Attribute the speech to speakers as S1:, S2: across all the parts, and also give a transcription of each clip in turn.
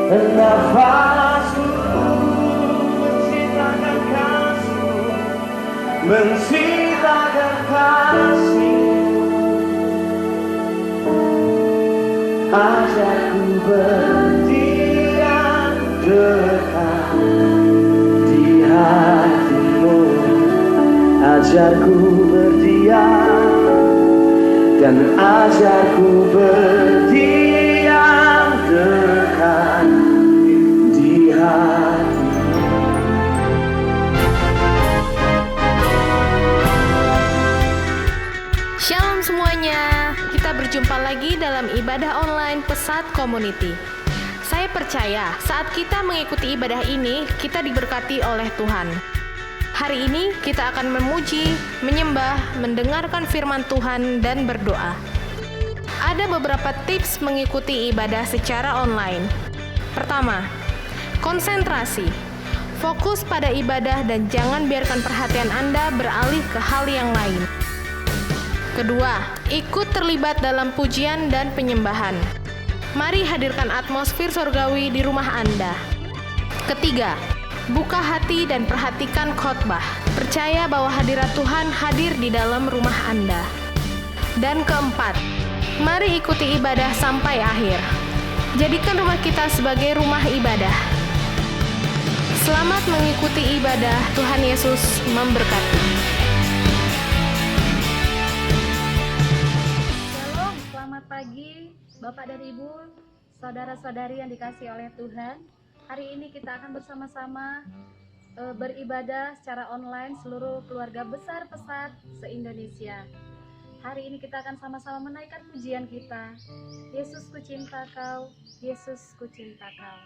S1: Nafasku menciptakan kasih, menciptakan kasih. Ajarku berdiam dekat di hatimu, ajarku berdiam dan ajarku berdiam dekat di hatimu.
S2: Shalom semuanya, kita berjumpa lagi dalam ibadah online Pesat Community. Saya percaya saat kita mengikuti ibadah ini, kita diberkati oleh Tuhan. Hari ini kita akan memuji, menyembah, mendengarkan firman Tuhan, dan berdoa. Ada beberapa tips mengikuti ibadah secara online. Pertama, konsentrasi. Fokus pada ibadah dan jangan biarkan perhatian Anda beralih ke hal yang lain. Kedua, ikut terlibat dalam pujian dan penyembahan. Mari hadirkan atmosfer surgawi di rumah Anda. Ketiga, buka hati dan perhatikan khotbah. Percaya bahwa hadirat Tuhan hadir di dalam rumah Anda. Dan keempat, mari ikuti ibadah sampai akhir. Jadikan rumah kita sebagai rumah ibadah. Selamat mengikuti ibadah. Tuhan Yesus memberkati.
S3: Selamat pagi, Bapak dan Ibu, saudara-saudari yang dikasihi oleh Tuhan. Hari ini kita akan bersama-sama beribadah secara online seluruh keluarga besar Pesat se-Indonesia. Hari ini kita akan sama-sama menaikkan pujian kita. Yesus ku cinta kau, Yesus ku cinta kau.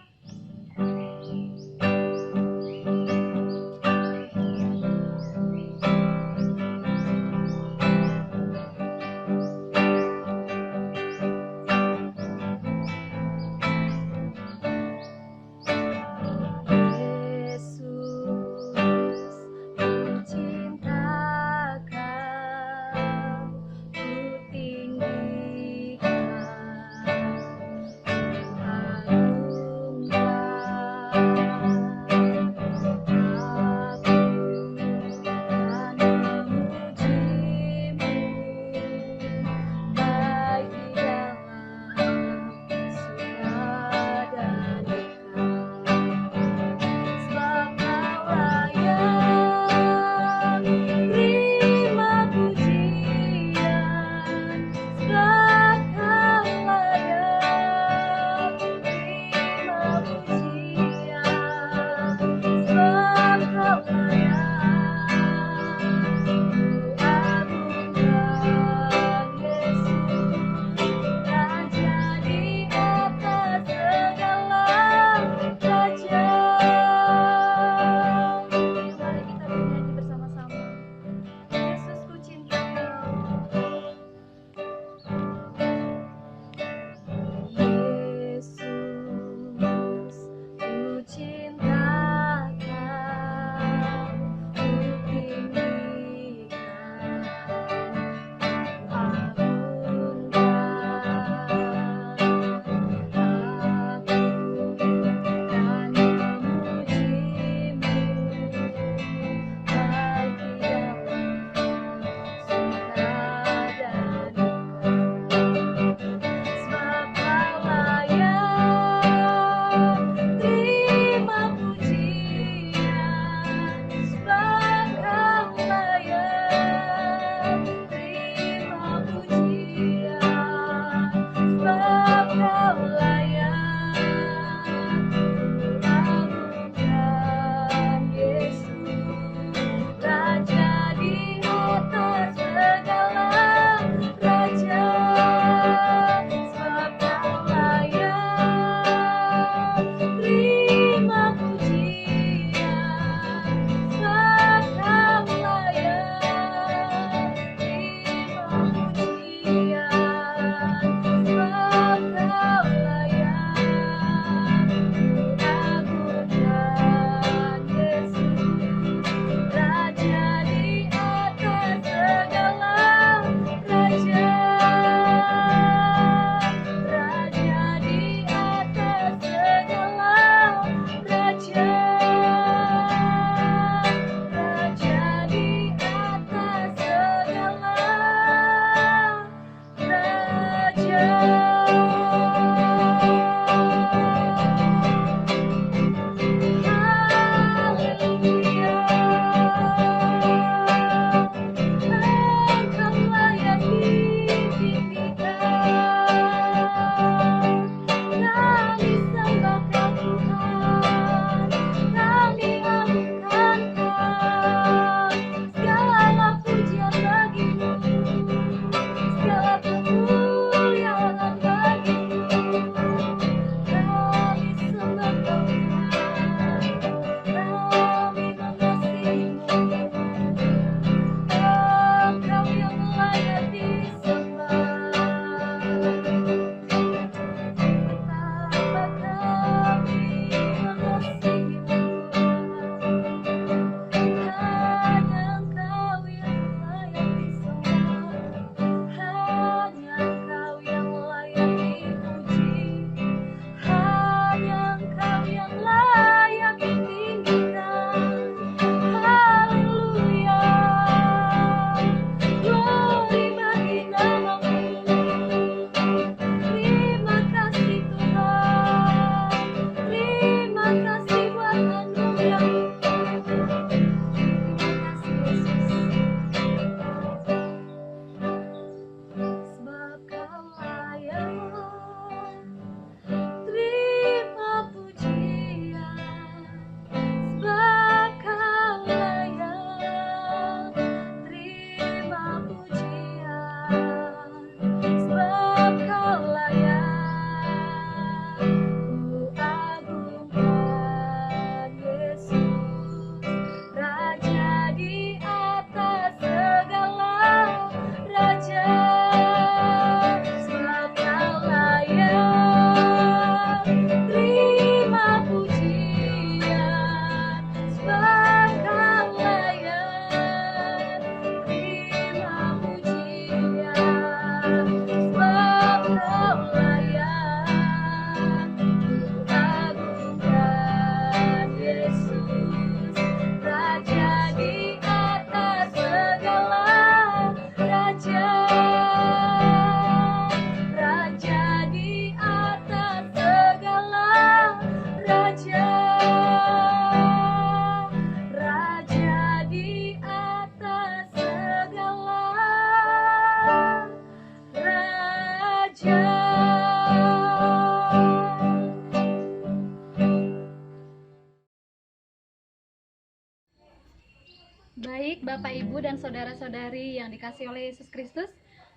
S3: Baik, Bapak, Ibu, dan saudara-saudari yang dikasihi oleh Yesus Kristus,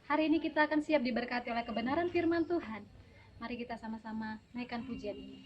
S3: hari ini kita akan siap diberkati oleh kebenaran firman Tuhan. Mari kita sama-sama naikkan pujian ini.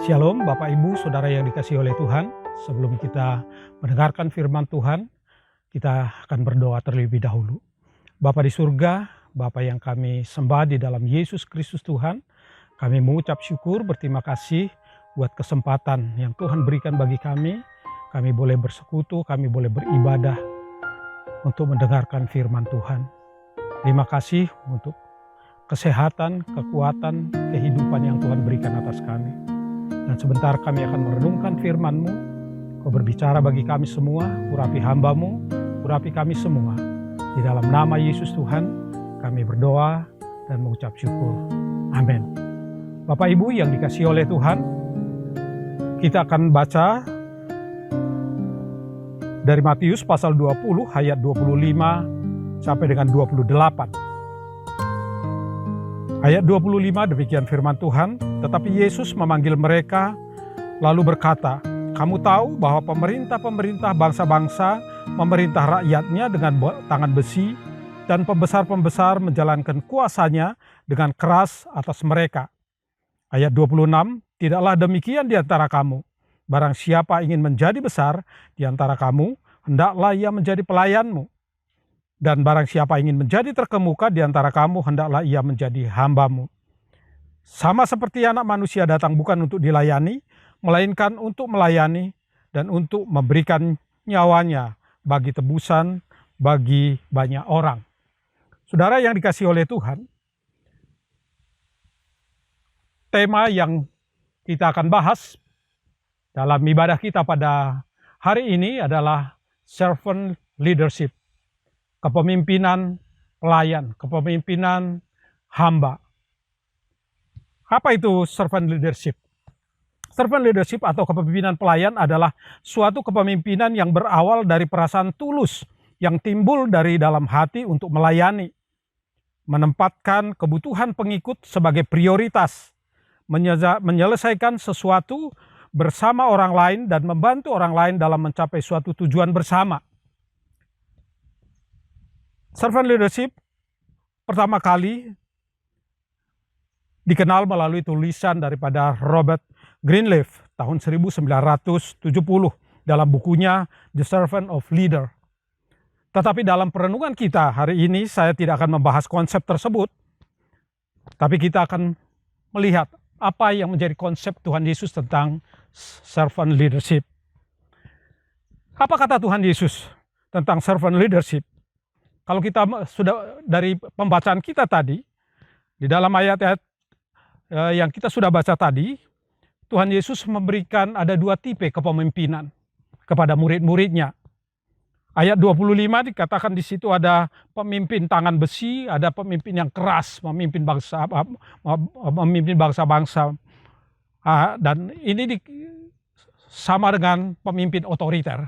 S4: Shalom Bapak Ibu Saudara yang dikasihi oleh Tuhan. Sebelum kita mendengarkan firman Tuhan, kita akan berdoa terlebih dahulu. Bapa di surga, Bapa yang kami sembah di dalam Yesus Kristus Tuhan, kami mengucap syukur berterima kasih buat kesempatan yang Tuhan berikan bagi kami. Kami boleh bersekutu, kami boleh beribadah untuk mendengarkan firman Tuhan. Terima kasih untuk kesehatan, kekuatan, kehidupan yang Tuhan berikan atas kami. Dan sebentar kami akan merenungkan firman-Mu. Kau berbicara bagi kami semua, urapi hamba-Mu, urapi kami semua. Di dalam nama Yesus Tuhan, kami berdoa dan mengucap syukur. Amin. Bapak Ibu yang dikasihi oleh Tuhan, kita akan baca dari Matius pasal 20 ayat 25 sampai dengan 28. Ayat 25 demikian firman Tuhan, tetapi Yesus memanggil mereka lalu berkata, kamu tahu bahwa pemerintah-pemerintah bangsa-bangsa memerintah rakyatnya dengan tangan besi dan pembesar-pembesar menjalankan kuasanya dengan keras atas mereka. Ayat 26, tidaklah demikian di antara kamu. Barang siapa ingin menjadi besar di antara kamu, hendaklah ia menjadi pelayanmu. Dan barang siapa ingin menjadi terkemuka di antara kamu, hendaklah ia menjadi hambamu. Sama seperti anak manusia datang bukan untuk dilayani, melainkan untuk melayani dan untuk memberikan nyawanya bagi tebusan bagi banyak orang. Saudara yang dikasihi oleh Tuhan, tema yang kita akan bahas dalam ibadah kita pada hari ini adalah servant leadership. Kepemimpinan pelayan, kepemimpinan hamba. Apa itu servant leadership? Servant leadership atau kepemimpinan pelayan adalah suatu kepemimpinan yang berawal dari perasaan tulus yang timbul dari dalam hati untuk melayani, menempatkan kebutuhan pengikut sebagai prioritas, menyelesaikan sesuatu bersama orang lain dan membantu orang lain dalam mencapai suatu tujuan bersama. Servant leadership pertama kali dikenal melalui tulisan daripada Robert Greenleaf tahun 1970 dalam bukunya The Servant of Leader. Tetapi dalam perenungan kita hari ini saya tidak akan membahas konsep tersebut, tapi kita akan melihat apa yang menjadi konsep Tuhan Yesus tentang servant leadership. Apa kata Tuhan Yesus tentang servant leadership? Kalau kita sudah dari pembacaan kita tadi, di dalam ayat-ayat yang kita sudah baca tadi, Tuhan Yesus memberikan ada dua tipe kepemimpinan kepada murid-muridnya. Ayat 25 dikatakan di situ ada pemimpin tangan besi, ada pemimpin yang keras, memimpin bangsa-bangsa. Dan ini sama dengan pemimpin otoriter.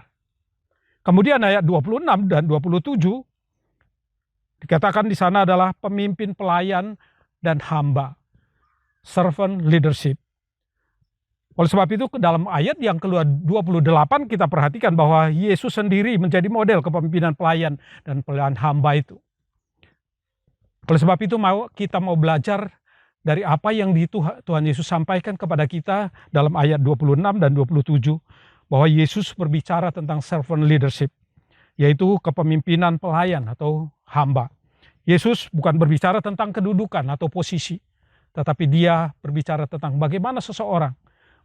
S4: Kemudian ayat 26 dan 27 dikatakan di sana adalah pemimpin pelayan dan hamba. Servant leadership. Oleh sebab itu dalam ayat yang ke-28 kita perhatikan bahwa Yesus sendiri menjadi model kepemimpinan pelayan dan pelayan hamba itu. Oleh sebab itu kita mau belajar dari apa yang Tuhan Yesus sampaikan kepada kita dalam ayat 26 dan 27. Bahwa Yesus berbicara tentang servant leadership. Yaitu kepemimpinan pelayan atau hamba. Yesus bukan berbicara tentang kedudukan atau posisi. Tetapi dia berbicara tentang bagaimana seseorang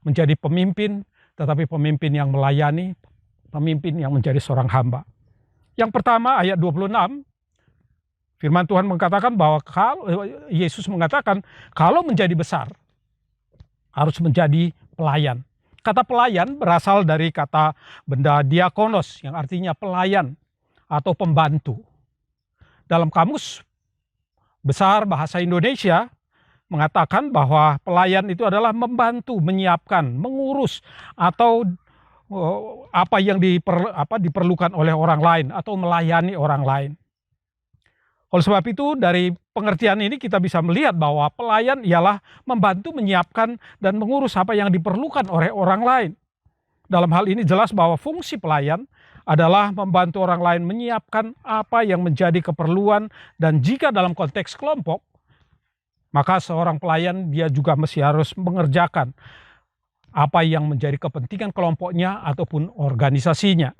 S4: menjadi pemimpin, tetapi pemimpin yang melayani, pemimpin yang menjadi seorang hamba. Yang pertama ayat 26, firman Tuhan mengatakan bahwa Yesus mengatakan kalau menjadi besar harus menjadi pelayan. Kata pelayan berasal dari kata benda diakonos yang artinya pelayan atau pembantu. Dalam kamus besar bahasa Indonesia mengatakan bahwa pelayan itu adalah membantu, menyiapkan, mengurus atau apa yang diperlukan oleh orang lain atau melayani orang lain. Oleh sebab itu dari pengertian ini kita bisa melihat bahwa pelayan ialah membantu, menyiapkan dan mengurus apa yang diperlukan oleh orang lain. Dalam hal ini jelas bahwa fungsi pelayan adalah membantu orang lain menyiapkan apa yang menjadi keperluan, dan jika dalam konteks kelompok maka seorang pelayan dia juga mesti harus mengerjakan apa yang menjadi kepentingan kelompoknya ataupun organisasinya.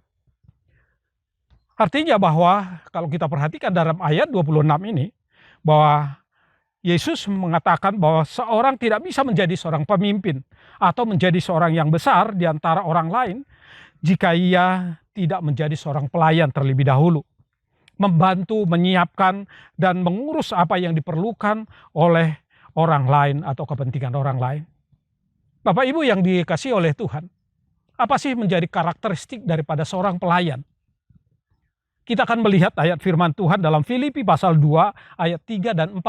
S4: Artinya bahwa kalau kita perhatikan dalam ayat 26 ini, bahwa Yesus mengatakan bahwa seorang tidak bisa menjadi seorang pemimpin atau menjadi seorang yang besar di antara orang lain jika ia tidak menjadi seorang pelayan terlebih dahulu. Membantu, menyiapkan, dan mengurus apa yang diperlukan oleh orang lain atau kepentingan orang lain. Bapak Ibu yang dikasihi oleh Tuhan, apa sih menjadi karakteristik daripada seorang pelayan? Kita akan melihat ayat firman Tuhan dalam Filipi pasal 2 ayat 3 dan 4.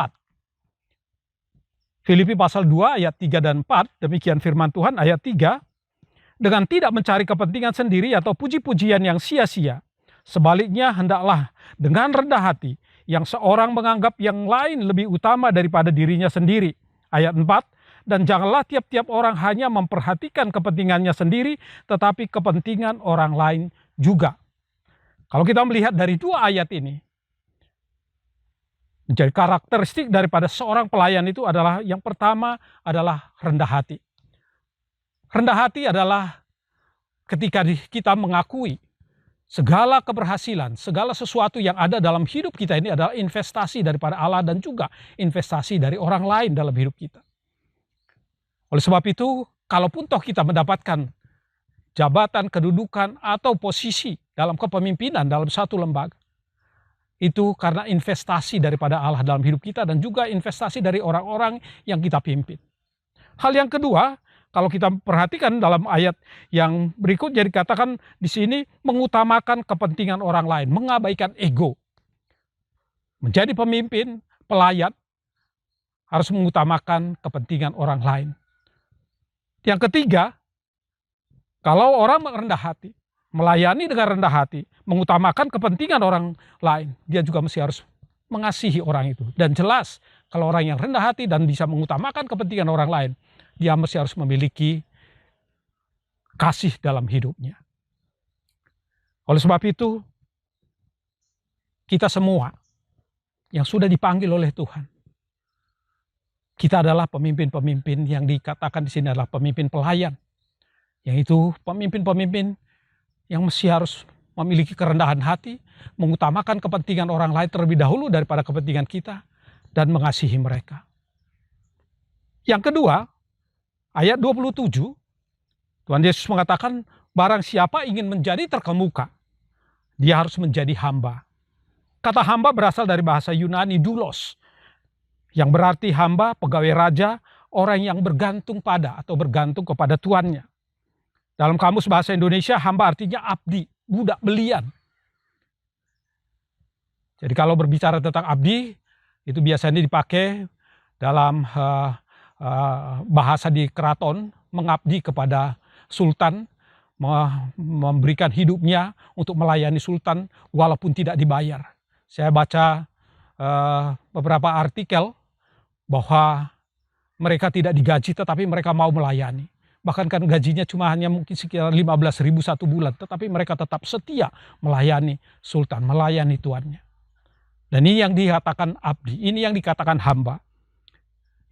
S4: Filipi pasal 2 ayat 3 dan 4, demikian firman Tuhan ayat 3. Dengan tidak mencari kepentingan sendiri atau puji-pujian yang sia-sia. Sebaliknya hendaklah dengan rendah hati yang seorang menganggap yang lain lebih utama daripada dirinya sendiri. Ayat 4, dan janganlah tiap-tiap orang hanya memperhatikan kepentingannya sendiri, tetapi kepentingan orang lain juga. Kalau kita melihat dari dua ayat ini, menjadi karakteristik daripada seorang pelayan itu adalah yang pertama adalah rendah hati. Rendah hati adalah ketika kita mengakui segala keberhasilan, segala sesuatu yang ada dalam hidup kita ini adalah investasi daripada Allah dan juga investasi dari orang lain dalam hidup kita. Oleh sebab itu, kalaupun toh kita mendapatkan jabatan, kedudukan, atau posisi dalam kepemimpinan dalam satu lembaga, itu karena investasi daripada Allah dalam hidup kita dan juga investasi dari orang-orang yang kita pimpin. Hal yang kedua, kalau kita perhatikan dalam ayat yang berikut, jadi dikatakan di sini mengutamakan kepentingan orang lain, mengabaikan ego. Menjadi pemimpin, pelayan, harus mengutamakan kepentingan orang lain. Yang ketiga, kalau orang rendah hati, melayani dengan rendah hati, mengutamakan kepentingan orang lain, dia juga mesti harus mengasihi orang itu. Dan jelas, kalau orang yang rendah hati dan bisa mengutamakan kepentingan orang lain, dia mesti harus memiliki kasih dalam hidupnya. Oleh sebab itu, kita semua yang sudah dipanggil oleh Tuhan. Kita adalah pemimpin-pemimpin yang dikatakan di sini adalah pemimpin pelayan. Yaitu pemimpin-pemimpin yang mesti harus memiliki kerendahan hati, mengutamakan kepentingan orang lain terlebih dahulu daripada kepentingan kita, dan mengasihi mereka. Yang kedua, ayat 27, Tuhan Yesus mengatakan, barang siapa ingin menjadi terkemuka, dia harus menjadi hamba. Kata hamba berasal dari bahasa Yunani doulos, yang berarti hamba, pegawai raja, orang yang bergantung pada atau bergantung kepada tuannya. Dalam kamus bahasa Indonesia, hamba artinya abdi, budak belian. Jadi kalau berbicara tentang abdi, itu biasanya dipakai dalam bahasa di keraton, mengabdi kepada sultan, memberikan hidupnya untuk melayani sultan walaupun tidak dibayar. Saya baca beberapa artikel bahwa mereka tidak digaji tetapi mereka mau melayani. Bahkan kan gajinya cuma hanya mungkin sekitar 15.000 satu bulan, tetapi mereka tetap setia melayani sultan, melayani tuannya. Dan ini yang dikatakan abdi, ini yang dikatakan hamba.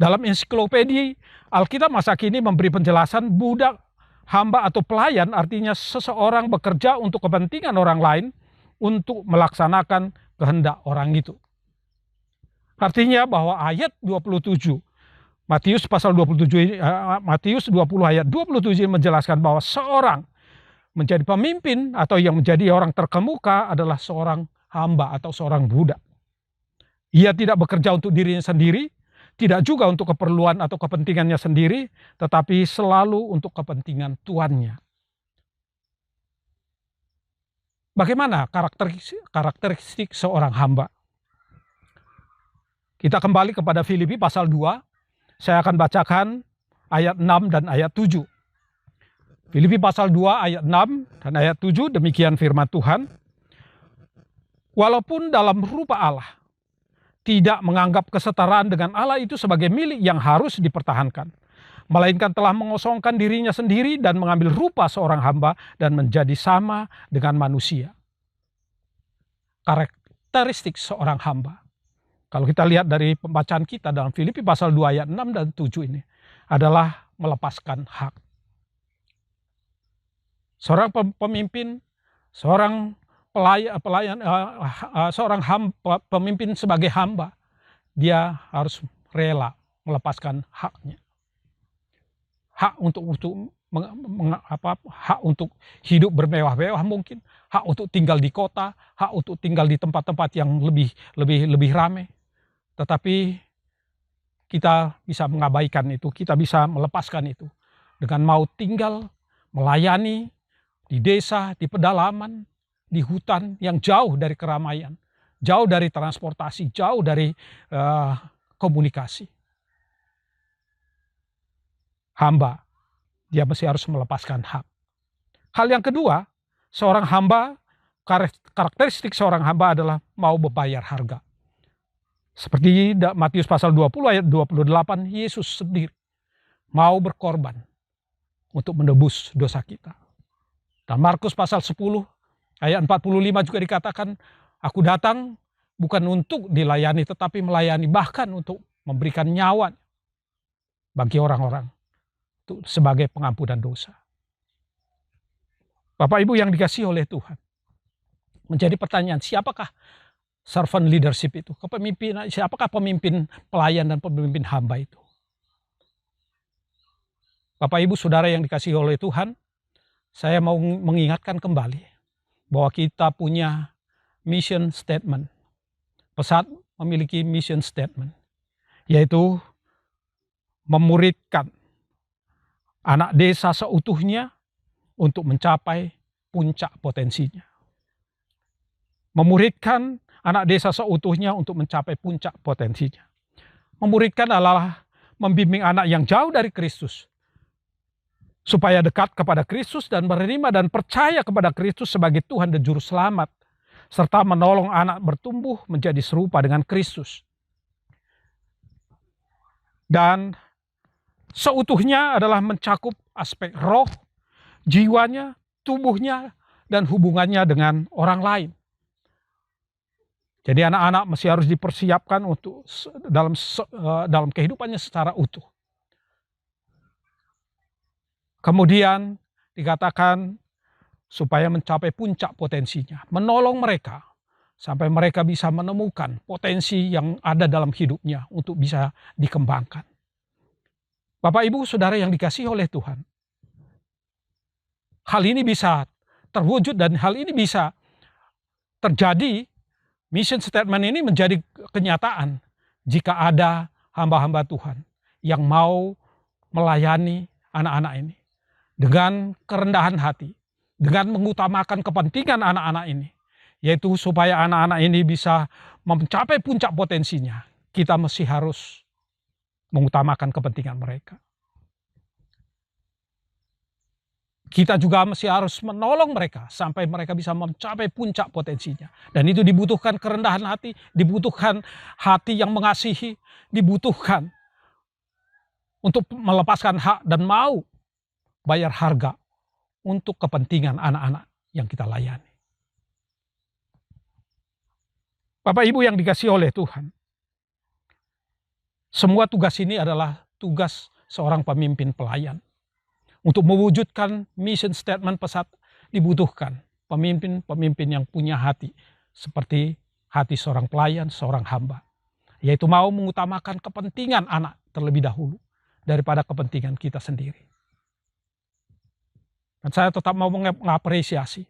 S4: Dalam ensiklopedia Alkitab masa kini memberi penjelasan budak, hamba atau pelayan artinya seseorang bekerja untuk kepentingan orang lain untuk melaksanakan kehendak orang itu. Artinya bahwa ayat 27, Matius pasal 27, Matius 20 ayat 27 menjelaskan bahwa seorang menjadi pemimpin atau yang menjadi orang terkemuka adalah seorang hamba atau seorang budak. Ia tidak bekerja untuk dirinya sendiri, tidak juga untuk keperluan atau kepentingannya sendiri, tetapi selalu untuk kepentingan tuannya. Bagaimana karakteristik seorang hamba? Kita kembali kepada Filipi pasal 2. Saya akan bacakan ayat 6 dan ayat 7. Filipi pasal 2 ayat 6 dan ayat 7, demikian firman Tuhan. Walaupun dalam rupa Allah, tidak menganggap kesetaraan dengan Allah itu sebagai milik yang harus dipertahankan, melainkan telah mengosongkan dirinya sendiri dan mengambil rupa seorang hamba dan menjadi sama dengan manusia. Karakteristik seorang hamba. Kalau kita lihat dari pembacaan kita dalam Filipi pasal 2 ayat 6 dan 7 ini adalah melepaskan hak. Seorang pemimpin, seorang seorang pemimpin sebagai hamba, dia harus rela melepaskan haknya. Hak hak untuk hidup bermewah-mewah mungkin, hak untuk tinggal di kota, hak untuk tinggal di tempat-tempat yang lebih ramai. Tetapi kita bisa mengabaikan itu, kita bisa melepaskan itu dengan mau tinggal, melayani di desa, di pedalaman, di hutan yang jauh dari keramaian, jauh dari transportasi, jauh dari komunikasi. Hamba, dia mesti harus melepaskan hak. Hal yang kedua, seorang hamba, karakteristik seorang hamba adalah mau membayar harga. Seperti Matius pasal 20 ayat 28, Yesus sendiri mau berkorban untuk menebus dosa kita. Dan Markus pasal 10 ayat 45 juga dikatakan, aku datang bukan untuk dilayani tetapi melayani, bahkan untuk memberikan nyawa bagi orang-orang sebagai pengampunan dosa. Bapak Ibu yang dikasihi oleh Tuhan, menjadi pertanyaan, siapakah servant leadership itu? Kepemimpinan, siapakah pemimpin pelayan dan pemimpin hamba itu? Bapak Ibu Saudara yang dikasihi oleh Tuhan, saya mau mengingatkan kembali bahwa kita punya mission statement. Pesat memiliki mission statement, yaitu memuridkan anak desa seutuhnya untuk mencapai puncak potensinya. Memuridkan anak desa seutuhnya untuk mencapai puncak potensinya. Memuridkan adalah membimbing anak yang jauh dari Kristus, supaya dekat kepada Kristus dan menerima dan percaya kepada Kristus sebagai Tuhan dan Juru Selamat, serta menolong anak bertumbuh menjadi serupa dengan Kristus. Dan seutuhnya adalah mencakup aspek roh, jiwanya, tubuhnya, dan hubungannya dengan orang lain. Jadi anak-anak masih harus dipersiapkan untuk dalam kehidupannya secara utuh. Kemudian dikatakan supaya mencapai puncak potensinya, menolong mereka sampai mereka bisa menemukan potensi yang ada dalam hidupnya untuk bisa dikembangkan. Bapak, Ibu, Saudara yang dikasihi oleh Tuhan, hal ini bisa terwujud dan hal ini bisa terjadi. Mission statement ini menjadi kenyataan jika ada hamba-hamba Tuhan yang mau melayani anak-anak ini dengan kerendahan hati, dengan mengutamakan kepentingan anak-anak ini, yaitu supaya anak-anak ini bisa mencapai puncak potensinya. Kita mesti harus mengutamakan kepentingan mereka. Kita juga mesti harus menolong mereka sampai mereka bisa mencapai puncak potensinya. Dan itu dibutuhkan kerendahan hati, dibutuhkan hati yang mengasihi, dibutuhkan untuk melepaskan hak dan mau bayar harga untuk kepentingan anak-anak yang kita layani. Bapak Ibu yang dikasihi oleh Tuhan, semua tugas ini adalah tugas seorang pemimpin pelayan. Untuk mewujudkan mission statement pesat dibutuhkan pemimpin-pemimpin yang punya hati seperti hati seorang pelayan, seorang hamba. Yaitu mau mengutamakan kepentingan anak terlebih dahulu daripada kepentingan kita sendiri. Dan saya tetap mau mengapresiasi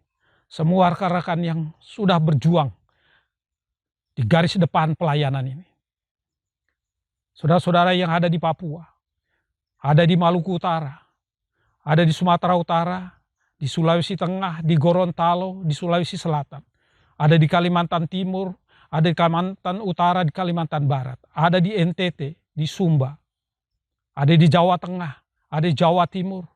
S4: semua rekan-rekan yang sudah berjuang di garis depan pelayanan ini. Saudara-saudara yang ada di Papua, ada di Maluku Utara, ada di Sumatera Utara, di Sulawesi Tengah, di Gorontalo, di Sulawesi Selatan. Ada di Kalimantan Timur, ada di Kalimantan Utara, di Kalimantan Barat. Ada di NTT, di Sumba. Ada di Jawa Tengah, ada di Jawa Timur.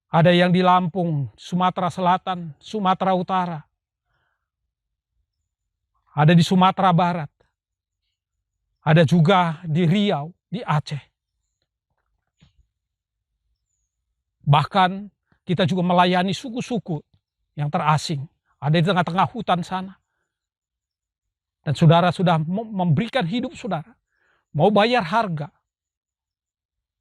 S4: Ada yang di Lampung, Sumatera Selatan, Sumatera Utara. Ada di Sumatera Barat. Ada juga di Riau, di Aceh. Bahkan kita juga melayani suku-suku yang terasing. Ada di tengah-tengah hutan sana. Dan saudara sudah memberikan hidup saudara. Mau bayar harga.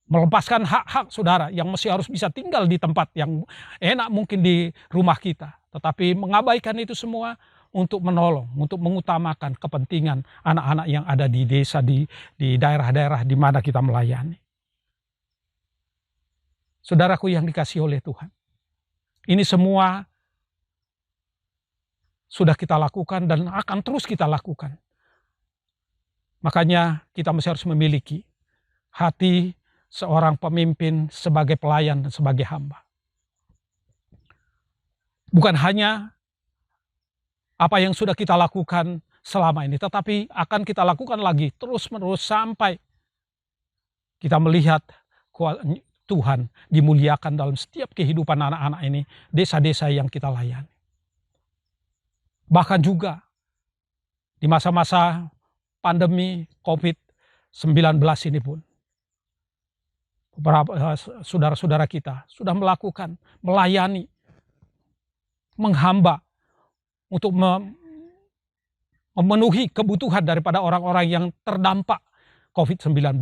S4: Melepaskan hak-hak saudara yang masih harus bisa tinggal di tempat yang enak mungkin di rumah kita. Tetapi mengabaikan itu semua untuk menolong, untuk mengutamakan kepentingan anak-anak yang ada di desa, di daerah-daerah di mana kita melayani. Saudaraku yang dikasihi oleh Tuhan, ini semua sudah kita lakukan dan akan terus kita lakukan. Makanya kita masih harus memiliki hati seorang pemimpin sebagai pelayan dan sebagai hamba. Bukan hanya apa yang sudah kita lakukan selama ini, tetapi akan kita lakukan lagi terus-menerus sampai kita melihat Tuhan dimuliakan dalam setiap kehidupan anak-anak ini, desa-desa yang kita layani. Bahkan juga di masa-masa pandemi COVID-19 ini pun, beberapa saudara-saudara kita sudah melakukan, melayani, menghamba untuk memenuhi kebutuhan daripada orang-orang yang terdampak COVID-19.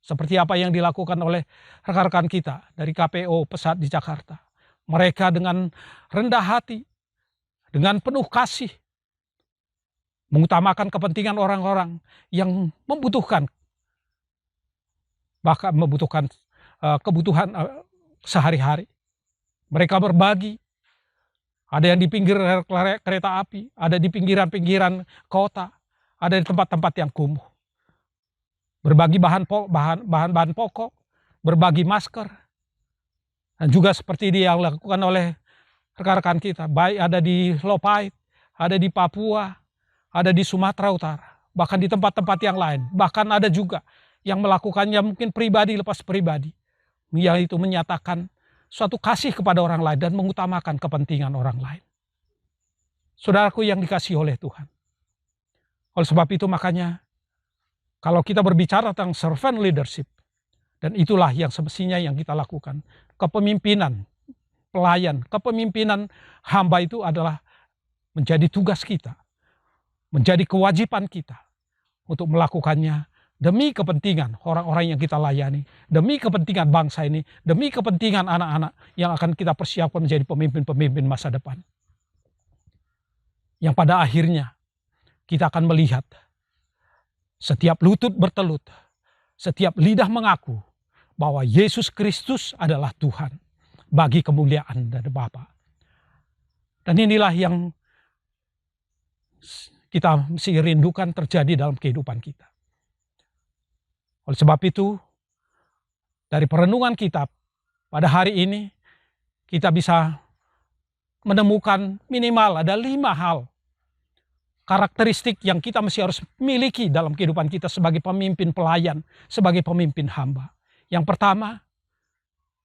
S4: Seperti apa yang dilakukan oleh rekan-rekan kita dari KPO Pesat di Jakarta. Mereka dengan rendah hati, dengan penuh kasih, mengutamakan kepentingan orang-orang yang membutuhkan, bahkan membutuhkan kebutuhan sehari-hari. Mereka berbagi, ada yang di pinggir kereta api, ada di pinggiran-pinggiran kota, ada di tempat-tempat yang kumuh. Berbagi bahan pokok, berbagi masker, dan juga seperti yang dilakukan oleh rekan-rekan kita, baik ada di Lopait, ada di Papua, ada di Sumatera Utara, bahkan di tempat-tempat yang lain, bahkan ada juga yang melakukannya mungkin pribadi lepas pribadi, yaitu menyatakan suatu kasih kepada orang lain dan mengutamakan kepentingan orang lain. Saudaraku yang dikasihi oleh Tuhan, oleh sebab itu makanya kalau kita berbicara tentang servant leadership, dan itulah yang semestinya yang kita lakukan. Kepemimpinan pelayan, kepemimpinan hamba itu adalah menjadi tugas kita. menjadi kewajiban kita untuk melakukannya demi kepentingan orang-orang yang kita layani, demi kepentingan bangsa ini, demi kepentingan anak-anak yang akan kita persiapkan menjadi pemimpin-pemimpin masa depan. Yang pada akhirnya kita akan melihat setiap lutut bertelut, setiap lidah mengaku bahwa Yesus Kristus adalah Tuhan bagi kemuliaan dari Bapa. Dan inilah yang kita mesti rindukan terjadi dalam kehidupan kita. Oleh sebab itu, dari perenungan kita pada hari ini, kita bisa menemukan minimal ada 5 hal karakteristik yang kita mesti harus miliki dalam kehidupan kita sebagai pemimpin pelayan, sebagai pemimpin hamba. Yang pertama,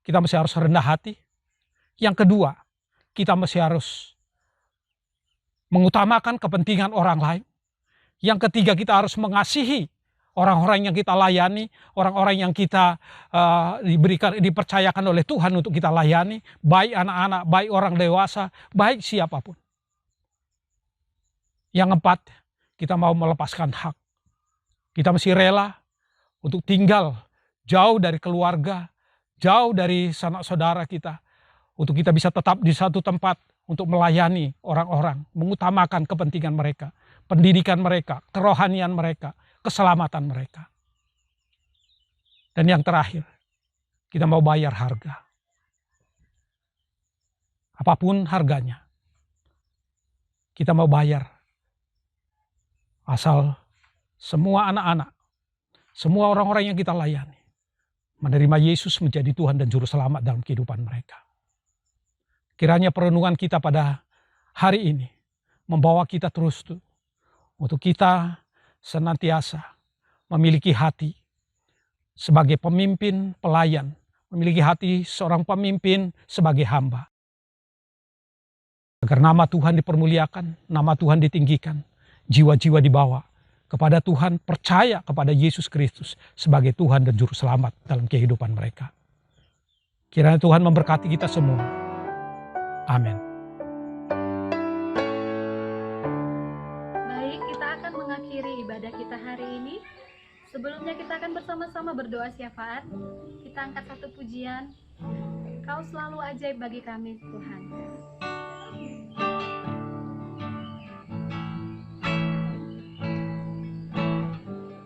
S4: kita mesti harus rendah hati. Yang kedua, kita mesti harus mengutamakan kepentingan orang lain. Yang ketiga, kita harus mengasihi orang-orang yang kita layani, orang-orang yang kita dipercayakan oleh Tuhan untuk kita layani, baik anak-anak, baik orang dewasa, baik siapapun. Yang keempat, kita mau melepaskan hak. Kita mesti rela untuk tinggal jauh dari keluarga, jauh dari sanak saudara kita, untuk kita bisa tetap di satu tempat untuk melayani orang-orang, mengutamakan kepentingan mereka, pendidikan mereka, kerohanian mereka, keselamatan mereka. Dan yang terakhir, kita mau bayar harga. Apapun harganya, kita mau bayar. Asal semua anak-anak, semua orang-orang yang kita layani, menerima Yesus menjadi Tuhan dan Juru Selamat dalam kehidupan mereka. Kiranya perenungan kita pada hari ini membawa kita terus untuk kita senantiasa memiliki hati sebagai pemimpin pelayan, memiliki hati seorang pemimpin sebagai hamba. Agar nama Tuhan dipermuliakan, nama Tuhan ditinggikan, jiwa-jiwa dibawa kepada Tuhan, percaya kepada Yesus Kristus sebagai Tuhan dan Juru Selamat dalam kehidupan mereka. Kiranya Tuhan memberkati kita semua. Amin.
S3: Baik, kita akan mengakhiri ibadah kita hari ini. Sebelumnya kita akan bersama-sama berdoa syafaat. Kita angkat satu pujian. Kau selalu ajaib bagi kami, Tuhan.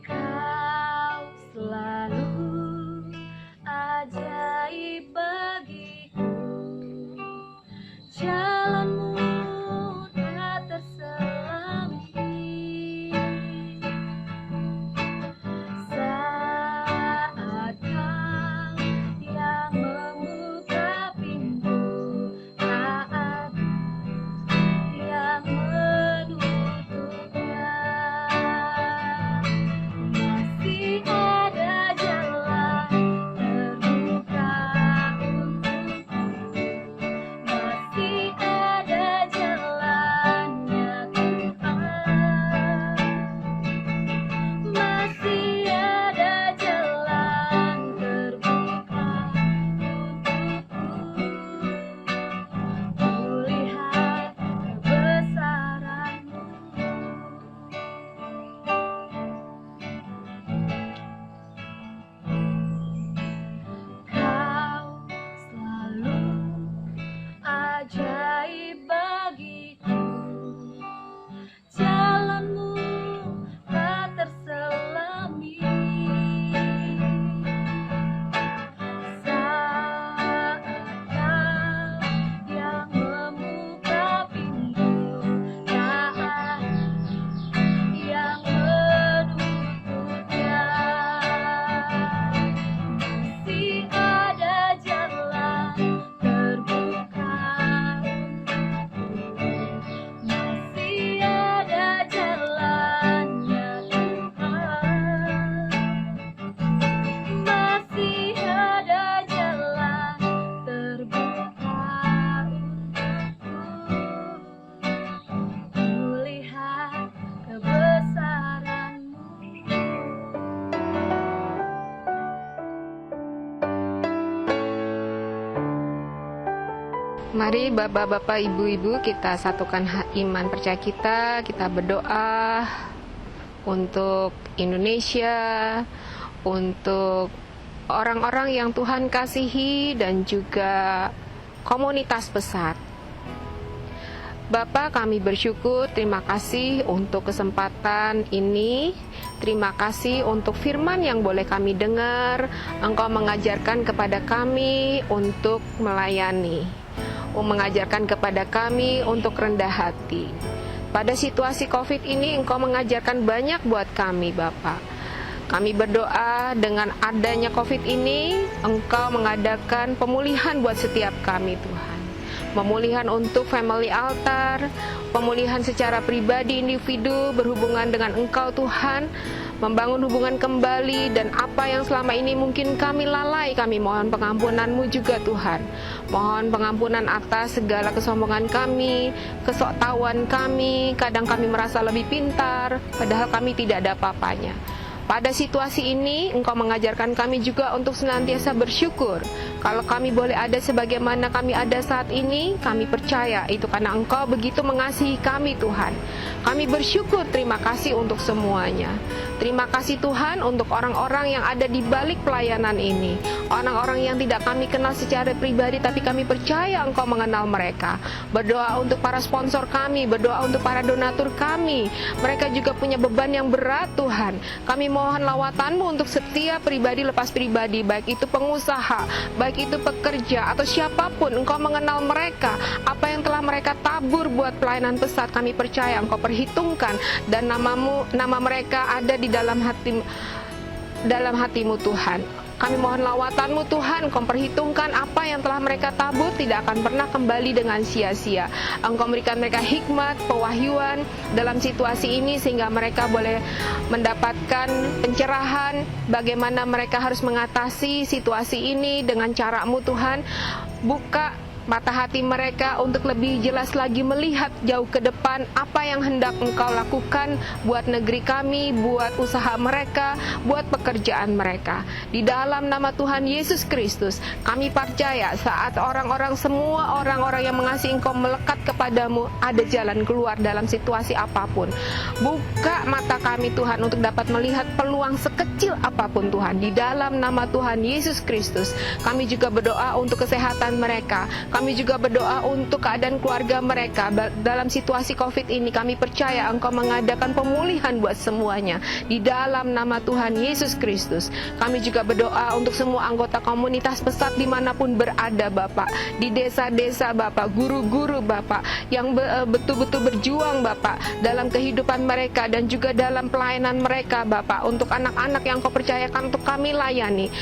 S3: Kau selalu ajaib bagiku. Jalanmu tak terselami. Saat kau yang membuka pintu, tak ada
S5: Mari Bapak-Bapak, Ibu-Ibu, kita satukan iman percaya kita berdoa untuk Indonesia, untuk orang-orang yang Tuhan kasihi dan juga komunitas besar. Bapa, kami bersyukur, terima kasih untuk kesempatan ini. Terima kasih untuk firman yang boleh kami dengar. Engkau mengajarkan kepada kami untuk melayani, mengajarkan kepada kami untuk rendah hati. Pada situasi COVID ini, Engkau mengajarkan banyak buat kami, Bapak. Kami berdoa dengan adanya COVID ini, Engkau mengadakan pemulihan buat setiap kami, Tuhan. Pemulihan untuk family altar, pemulihan secara pribadi individu berhubungan dengan Engkau, Tuhan, membangun hubungan kembali, dan apa yang selama ini mungkin kami lalai, kami mohon pengampunan-Mu juga, Tuhan. Mohon pengampunan atas segala kesombongan kami, kesoktahuan kami, kadang kami merasa lebih pintar, padahal kami tidak ada apa-apanya. Pada situasi ini, Engkau mengajarkan kami juga untuk senantiasa bersyukur. Kalau kami boleh ada sebagaimana kami ada saat ini, kami percaya itu karena Engkau begitu mengasihi kami, Tuhan. Kami bersyukur, terima kasih untuk semuanya. Terima kasih Tuhan untuk orang-orang yang ada di balik pelayanan ini. Orang-orang yang tidak kami kenal secara pribadi, tapi kami percaya Engkau mengenal mereka. Berdoa untuk para sponsor kami, berdoa untuk para donatur kami. Mereka juga punya beban yang berat, Tuhan. Kami mohon lawatan-Mu untuk setiap pribadi lepas pribadi, baik itu pengusaha, baik itu pekerja, atau siapapun. Engkau mengenal mereka, apa yang telah mereka tabur buat pelayanan pesat. Kami percaya Engkau perhitungkan, dan nama mereka ada di dalam hatimu, Tuhan. Kami mohon lawatan-Mu, Tuhan. Engkau perhitungkan apa yang telah mereka tabur tidak akan pernah kembali dengan sia-sia. Engkau berikan mereka hikmat, pewahyuan dalam situasi ini, sehingga mereka boleh mendapatkan pencerahan bagaimana mereka harus mengatasi situasi ini dengan cara-Mu, Tuhan. Buka mata hati mereka untuk lebih jelas lagi melihat jauh ke depan apa yang hendak Engkau lakukan buat negeri kami, buat usaha mereka, buat pekerjaan mereka. Di dalam nama Tuhan Yesus Kristus, kami percaya saat semua orang-orang yang mengasihi Engkau melekat kepadamu, ada jalan keluar dalam situasi apapun. Buka mata kami, Tuhan, untuk dapat melihat peluang sekecil apapun, Tuhan. Di dalam nama Tuhan Yesus Kristus, kami juga berdoa untuk kesehatan mereka. Kami juga berdoa untuk keadaan keluarga mereka dalam situasi COVID ini. Kami percaya Engkau mengadakan pemulihan buat semuanya. Di dalam nama Tuhan Yesus Kristus, kami juga berdoa untuk semua anggota komunitas pesat dimanapun berada, Bapak. Di desa-desa, Bapak, guru-guru, Bapak, yang betul-betul berjuang, Bapak, dalam kehidupan mereka dan juga dalam pelayanan mereka, Bapak, untuk anak-anak yang Kau percayakan untuk kami layani.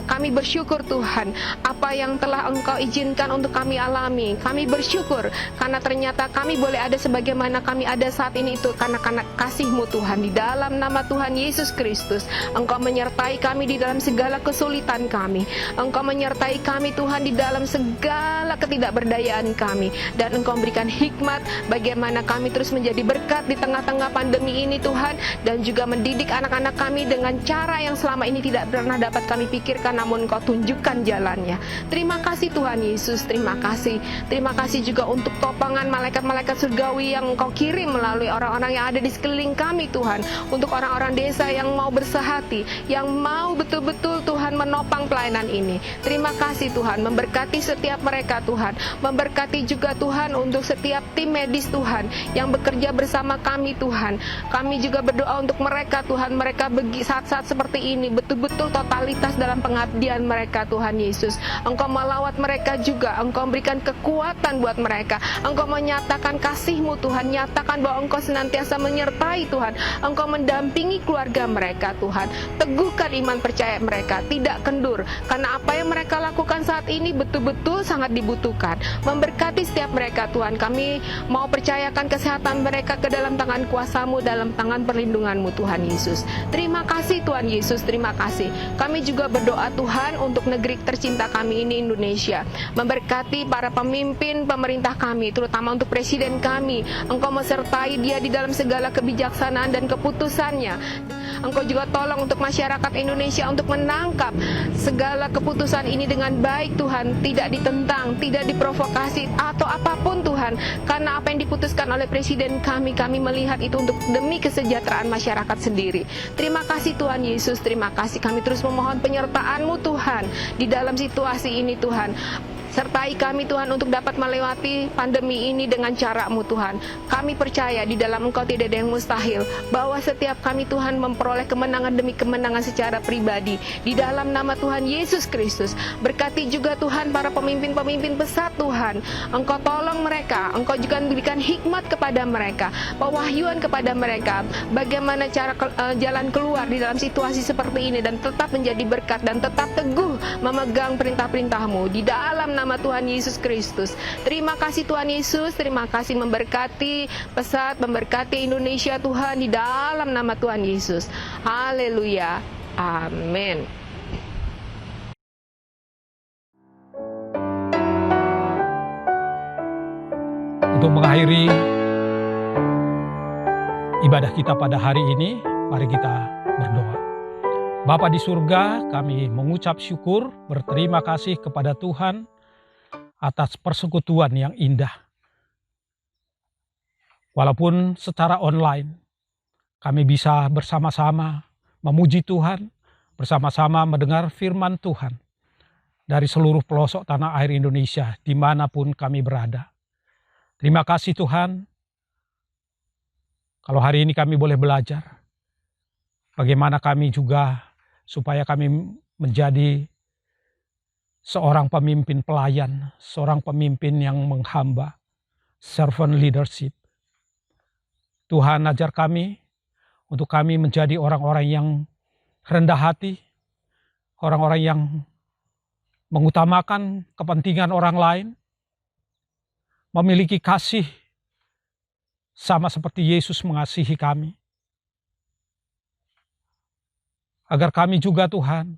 S5: Kami bersyukur, Tuhan, apa yang telah Engkau izinkan untuk kami alami. Kami bersyukur karena ternyata kami boleh ada sebagaimana kami ada saat ini itu karena kasih-Mu, Tuhan. Di dalam nama Tuhan Yesus Kristus, Engkau menyertai kami di dalam segala kesulitan kami. Engkau menyertai kami, Tuhan, di dalam segala ketidakberdayaan kami, dan Engkau berikan hikmat bagaimana kami terus menjadi berkat di tengah-tengah pandemi ini, Tuhan, dan juga mendidik anak-anak kami dengan cara yang selama ini tidak pernah dapat kami pikirkan, namun Engkau tunjukkan jalannya. Terima kasih Tuhan Yesus, terima kasih. Terima kasih juga untuk topangan malaikat-malaikat surgawi yang Engkau kirim melalui orang-orang yang ada di sekeliling kami, Tuhan. Untuk orang-orang desa yang mau bersehati, yang mau betul-betul, Tuhan, menopang pelayanan ini. Terima kasih, Tuhan. Memberkati setiap mereka, Tuhan. Memberkati juga, Tuhan, untuk setiap tim medis, Tuhan, yang bekerja bersama kami, Tuhan. Kami juga berdoa untuk mereka, Tuhan. Mereka saat-saat seperti ini betul-betul totalitas dalam pengabdian mereka, Tuhan Yesus. Engkau melawat mereka juga. Engkau berikan kekuatan buat mereka. Engkau menyatakan kasih-Mu, Tuhan. Nyatakan bahwa Engkau senantiasa menyertai, Tuhan. Engkau mendampingi keluarga mereka, Tuhan. Teguhkan iman percaya mereka, tidak kendur, karena apa yang mereka lakukan saat ini betul-betul sangat dibutuhkan. Memberkati setiap mereka, Tuhan. Kami mau percayakan kesehatan mereka ke dalam tangan kuasa-Mu, dalam tangan perlindungan-Mu, Tuhan Yesus. Terima kasih, Tuhan Yesus. Terima kasih. Kami juga berdoa, Tuhan, untuk negeri tercinta kami ini, Indonesia. Memberkati Berkati para pemimpin pemerintah kami, terutama untuk presiden kami. Engkau mesertai dia di dalam segala kebijaksanaan dan keputusannya. Engkau juga tolong untuk masyarakat Indonesia untuk menangkap segala keputusan ini dengan baik Tuhan, tidak ditentang, tidak diprovokasi atau apapun Tuhan, karena apa yang diputuskan oleh presiden kami melihat itu untuk demi kesejahteraan masyarakat sendiri. Terima kasih Tuhan Yesus, terima kasih. Kami terus memohon penyertaan-Mu Tuhan di dalam situasi ini Tuhan. Sertai kami Tuhan untuk dapat melewati pandemi ini dengan cara-Mu Tuhan. Kami percaya di dalam Engkau tidak ada yang mustahil, bahwa setiap kami Tuhan memperoleh kemenangan demi kemenangan secara pribadi di dalam nama Tuhan Yesus Kristus. Berkati juga Tuhan para pemimpin-pemimpin besar Tuhan. Engkau tolong mereka, Engkau juga berikan hikmat kepada mereka, pewahyuan kepada mereka, bagaimana cara jalan keluar di dalam situasi seperti ini, dan tetap menjadi berkat dan tetap teguh memegang perintah-perintah-Mu di dalam nama Tuhan Yesus Kristus. Terima kasih Tuhan Yesus, terima kasih memberkati pesat, memberkati Indonesia Tuhan di dalam nama Tuhan Yesus. Haleluya. Amin.
S4: Untuk mengakhiri ibadah kita pada hari ini, mari kita berdoa. Bapa di surga, kami mengucap syukur, berterima kasih kepada Tuhan atas persekutuan yang indah. Walaupun secara online, kami bisa bersama-sama memuji Tuhan, bersama-sama mendengar firman Tuhan dari seluruh pelosok tanah air Indonesia, dimanapun kami berada. Terima kasih Tuhan, kalau hari ini kami boleh belajar, bagaimana kami juga supaya kami menjadi seorang pemimpin pelayan, seorang pemimpin yang menghamba, servant leadership. Tuhan ajar kami untuk kami menjadi orang-orang yang rendah hati, orang-orang yang mengutamakan kepentingan orang lain, memiliki kasih sama seperti Yesus mengasihi kami. Agar kami juga Tuhan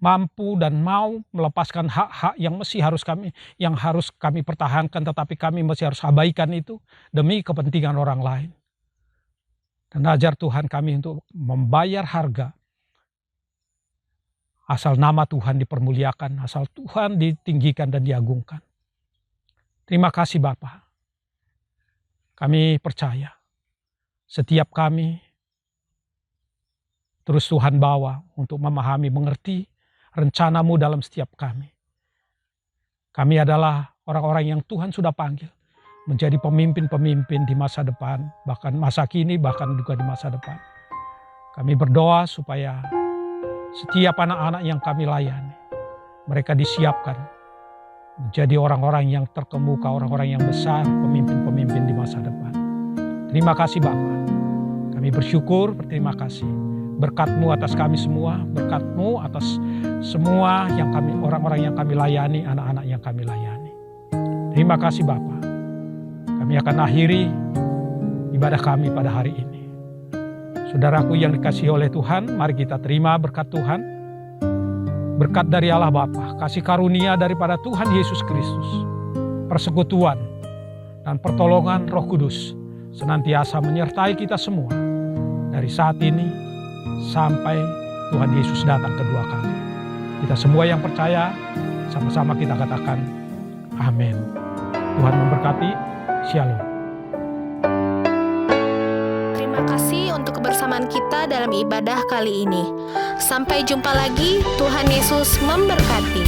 S4: mampu dan mau melepaskan hak-hak yang harus kami pertahankan, tetapi kami masih harus abaikan itu demi kepentingan orang lain. Dan ajar Tuhan kami untuk membayar harga asal nama Tuhan dipermuliakan, asal Tuhan ditinggikan dan diagungkan. Terima kasih Bapa. Kami percaya setiap kami terus Tuhan bawa untuk memahami, mengerti rencana-Mu dalam setiap kami. Kami adalah orang-orang yang Tuhan sudah panggil menjadi pemimpin-pemimpin di masa depan, bahkan masa kini, bahkan juga di masa depan. Kami berdoa supaya setiap anak-anak yang kami layani, mereka disiapkan menjadi orang-orang yang terkemuka, orang-orang yang besar, pemimpin-pemimpin di masa depan. Terima kasih Bapa. Kami bersyukur, berterima kasih. Berkat-Mu atas kami semua, berkat-Mu atas semua yang kami, orang-orang yang kami layani, anak-anak yang kami layani. Terima kasih Bapa. Kami akan akhiri ibadah kami pada hari ini. Saudaraku yang dikasihi oleh Tuhan, mari kita terima berkat Tuhan. Berkat dari Allah Bapa, kasih karunia daripada Tuhan Yesus Kristus, persekutuan dan pertolongan Roh Kudus senantiasa menyertai kita semua dari saat ini sampai Tuhan Yesus datang kedua kali. Kita semua yang percaya, sama-sama kita katakan amin. Tuhan memberkati. Shalom.
S2: Terima kasih untuk kebersamaan kita dalam ibadah kali ini. Sampai jumpa lagi, Tuhan Yesus memberkati.